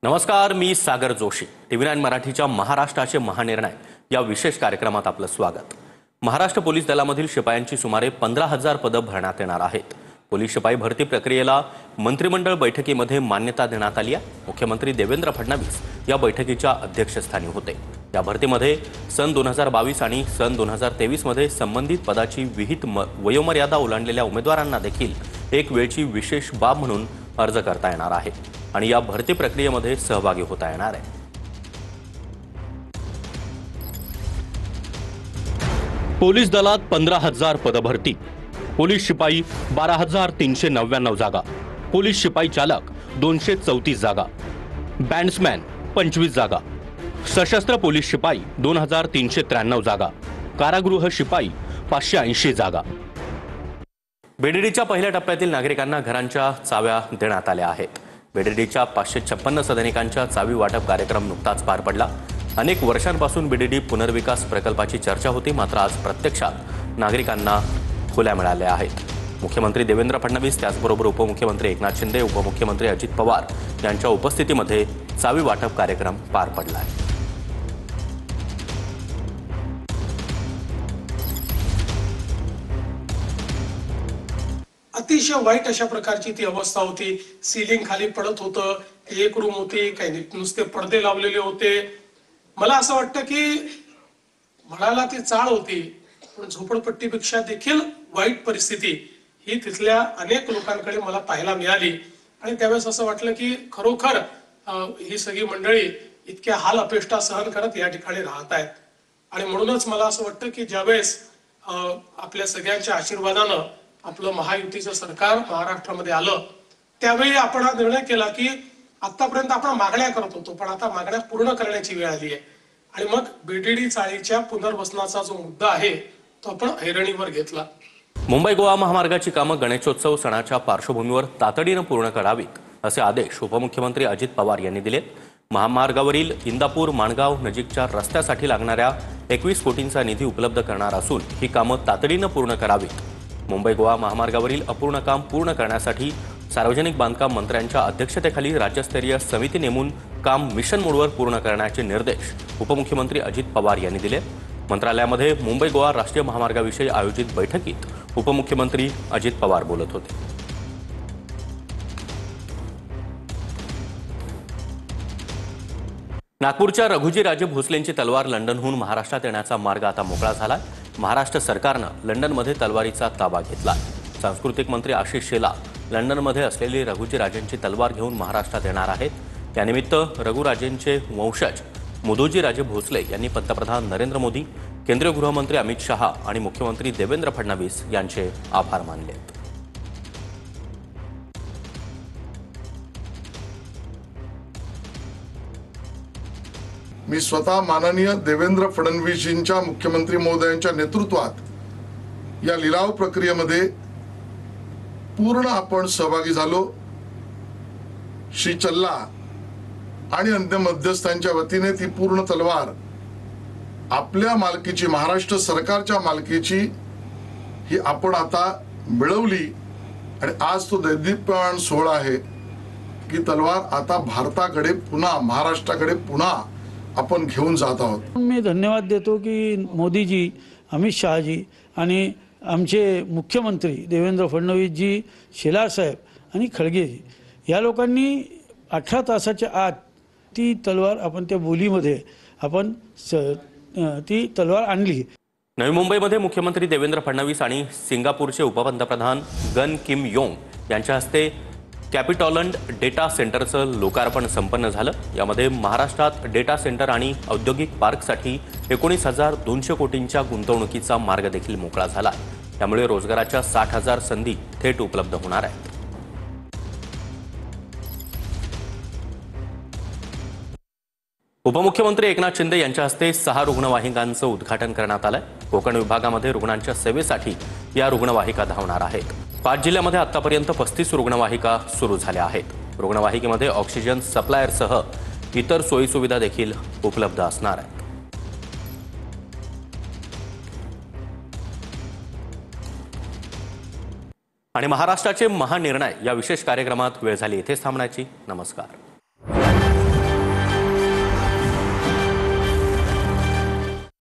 नमस्कार, मी सागर जोशी। टीव्ही 9 मराठीच्या महाराष्ट्राचे महानिर्णय या विशेष कार्यक्रमात आपलं स्वागत। महाराष्ट्र पोलीस दलामधील शिपायांची सुमारे 15,000 पदं भरण्यात येणार आहेत। पोलीस शिपाई भरती प्रक्रियेला मंत्रिमंडळ बैठकीमध्ये मान्यता देण्यात आली आहे। मुख्यमंत्री देवेंद्र फडणवीस या बैठकीच्या अध्यक्षस्थानी होते। या भरतीमध्ये सन 2022 आणि सन 2023 मध्ये संबंधित पदाची विहित वयोमर्यादा ओलांडलेल्या उमेदवारांना देखील एक वेळची विशेष बाब म्हणून अर्ज करता येणार आहे आणि या भरती प्रक्रियेमध्ये सहभागी होता येणार आहे। पोलीस दलात 15,000 पदं भरती। पोलीस शिपाई 12,399 जागा, पोलीस शिपाई चालक 234 जागा, बँड्समॅन 25 जागा, सशस्त्र पोलीस शिपाई 2,393 जागा, कारागृह शिपाई 580 जागा। बीडीडीच्या पहिल्या टप्प्यातील नागरिकांना घरांच्या चाव्या देण्यात आल्या आहेत। बीडीडीच्या 556 सदनिकांच्या चावी वाटप कार्यक्रम नुकताच पार पडला। अनेक वर्षांपासून बीडीडी पुनर्विकास प्रकल्पाची चर्चा होती, मात्र आज प्रत्यक्षात नागरिकांना खुल्या मिळाल्या आहेत। मुख्यमंत्री देवेंद्र फडणवीस त्याचबरोबर उपमुख्यमंत्री एकनाथ शिंदे, उपमुख्यमंत्री अजित पवार यांच्या उपस्थितीमध्ये चावी वाटप कार्यक्रम पार पडला आहे। अतिशय वाईट अशा प्रकारची ती अवस्था होती। सीलिंग खाली पडत होतं, एक रूम होती, काही नुसते पडदे लावलेले होते। मला असं वाटतं की म्हणाला ती चाळ होती, पण झोपडपट्टीपेक्षा देखील वाईट परिस्थिती ही तिथल्या अनेक लोकांकडे मला पाहायला मिळाली आणि त्यावेळेस असं वाटलं की खरोखर ही सगळी मंडळी इतक्या हाल अपेष्टा सहन करत या ठिकाणी राहत आहेत। आणि म्हणूनच मला असं वाटतं की ज्यावेळेस आपल्या सगळ्यांच्या आशीर्वादानं आपलं महायुतीचं सरकार महाराष्ट्रामध्ये आलं, त्यावेळी आपण हा निर्णय केला की आतापर्यंत आपण मागण्या करत होतो, पण आता मागण्या पूर्ण करण्याची वेळ आली आहे। आणि मग बीडीडी चाळीच्या पुनर्वसनाचा जो मुद्दा आहे तो आपण ऐरणीवर घेतला। मुंबई गोवा महामार्गाची कामं गणेशोत्सव सणाच्या पार्श्वभूमीवर तातडीनं पूर्ण करावीत असे आदेश उपमुख्यमंत्री अजित पवार यांनी दिले। महामार्गावरील इंदापूर माणगाव नजीकच्या रस्त्यासाठी लागणाऱ्या 21 कोटींचा निधी उपलब्ध करणार असून ही कामं तातडीनं पूर्ण करावीत। मुंबई गोवा महामार्गावरील अपूर्ण काम पूर्ण करण्यासाठी सार्वजनिक बांधकाम मंत्र्यांच्या अध्यक्षतेखाली राज्यस्तरीय समिती नेमून काम मिशन मोडवर पूर्ण करण्याचे निर्देश उपमुख्यमंत्री अजित पवार यांनी दिले। मंत्रालयामध्ये मुंबई गोवा राष्ट्रीय महामार्गाविषयी आयोजित बैठकीत उपमुख्यमंत्री अजित पवार बोलत होते। नागपूरच्या रघुजीराजे भोसलेंची तलवार लंडनहून महाराष्ट्रात येण्याचा मार्ग आता मोकळा झाला। महाराष्ट्र सरकारनं लंडनमध्ये तलवारीचा ताबा घेतला। सांस्कृतिक मंत्री आशिष शेलार लंडनमध्ये असलेली रघुजीराजेंची तलवार घेऊन महाराष्ट्रात येणार आहेत। त्यानिमित्त रघुराजेंचे वंशज मुदोजीराजे भोसले यांनी पंतप्रधान नरेंद्र मोदी, केंद्रीय गृहमंत्री अमित शहा आणि मुख्यमंत्री देवेंद्र फडणवीस यांचे आभार मानले। मी स्वतः माननीय देवेंद्र फडणवीसजींच्या मुख्यमंत्री महोदयांच्या नेतृत्वात या लिलाव प्रक्रियेमध्ये पूर्ण आपण सहभागी झालो। श्री चल्ला आणि अन्य मध्यस्थांच्या वतीने ती पूर्ण तलवार आपल्या मालकीची, महाराष्ट्र सरकारच्या मालकीची ही आपण आता मिळवली आणि आज तो दैदिप्यमान सोहळा आहे की तलवार आता भारताकडे पुन्हा, महाराष्ट्राकडे पुन्हा आपण घेऊन जात आहोत। मी धन्यवाद देतो की मोदीजी, अमित शहाजी आणि आमचे मुख्यमंत्री देवेंद्र फडणवीसजी, शेलार साहेब आणि खळगेजी या लोकांनी 18 तासाच्या आत ती तलवार आपण त्या बोलीमध्ये आपण ती तलवार आणली। नवी मुंबईमध्ये मुख्यमंत्री देवेंद्र फडणवीस आणि सिंगापूरचे उपपंतप्रधान गन किम योंग यांच्या हस्ते कॅपिटॉलंड डेटा सेंटरचं लोकार्पण संपन्न झालं। यामध्ये महाराष्ट्रात डेटा सेंटर आणि औद्योगिक पार्कसाठी 19,200 कोटींच्या गुंतवणुकीचा मार्ग देखील मोकळा झाला। त्यामुळे रोजगाराच्या 60,000 संधी थेट उपलब्ध होणार आहेत। उपमुख्यमंत्री एकनाथ शिंदे यांच्या हस्ते 6 रुग्णवाहिकांचं उद्घाटन करण्यात आलंय। कोकण विभागामध्ये रुग्णांच्या सेवेसाठी या रुग्णवाहिका धावणार आहेत। 5 जिल्ह्यामध्ये आतापर्यंत 35 रुग्णवाहिका सुरू झाल्या आहेत। रुग्णवाहिकेमध्ये ऑक्सिजन सप्लायरसह इतर सोयीसुविधा देखील उपलब्ध असणार आहेत। आणि महाराष्ट्राचे महानिर्णय या विशेष कार्यक्रमात वेळ झाली इथेच थांबण्याची। नमस्कार।